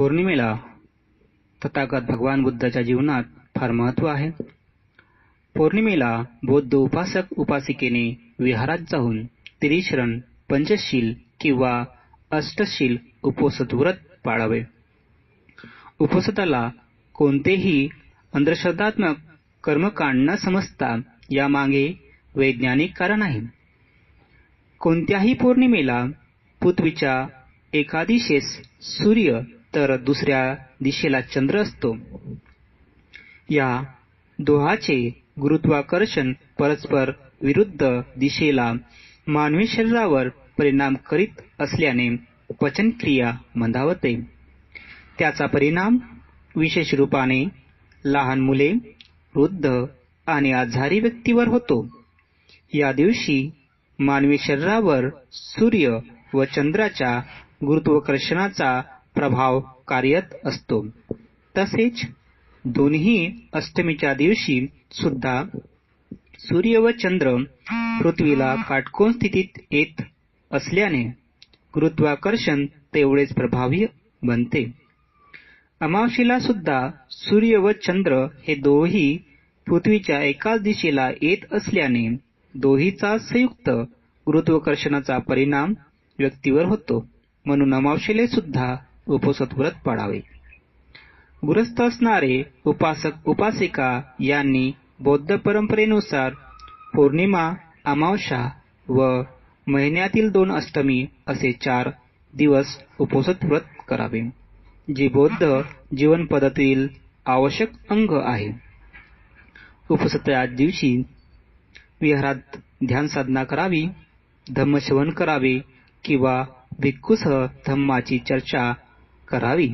पौर्णिमेला तथागत भगवान बुद्धाच्या जीवनात फार महत्त्व आहे. पौर्णिमेला बौद्ध उपासक उपासिकेने विहारात जाऊन त्रिशरण, पंचशील किंवा अष्टशील उपोषित व्रत पाळावे. उपोषिताला कोणतेही अंधश्रद्धात्मक कर्मकांड न समजता यामागे वैज्ञानिक कारण आहे. कोणत्याही पौर्णिमेला पृथ्वीच्या एका दिशेस सूर्य तर दुसऱ्या दिशेला चंद्र असतो. या दोहाचे गुरुत्वाकर्षण परस्पर विरुद्ध दिशेला मानवी शरीरावर परिणाम करीत असल्याने पचनक्रिया मंदावते. त्याचा परिणाम विशेष रूपाने लहान मुले, वृद्ध आणि आजारी व्यक्तीवर होतो. या दिवशी मानवी शरीरावर सूर्य व चंद्राच्या गुरुत्वाकर्षणाचा प्रभाव कार्यरत असतो. तसेच दोन्ही अष्टमीच्या दिवशी सुद्धा सूर्य व चंद्र पृथ्वीला काटकोन स्थितीत येत असल्याने गुरुत्वाकर्षण तेवढेच प्रभावी बनते. अमावास्येला सुद्धा सूर्य व चंद्र हे दोही पृथ्वीच्या एकाच दिशेला येत असल्याने दोहीचा संयुक्त गुरुत्वाकर्षणाचा परिणाम व्यक्तीवर होतो. म्हणून अमावास्येला सुद्धा उपोषित व्रत पाळावे. गृहस्थ असणारे उपासक उपासिका यांनी बौद्ध परंपरेनुसार पौर्णिमा, अमावस्या व महिन्यातील 2 अष्टमी असे 4 दिवस उपोषित व्रत करावे, जे बौद्ध जीवनपद्धतीतील आवश्यक अंग आहे. उपोषिताच्या दिवशी विहारात ध्यानसाधना करावी, धम्मश्रवण करावे किंवा भिक्खूसह धम्माची चर्चा करावी.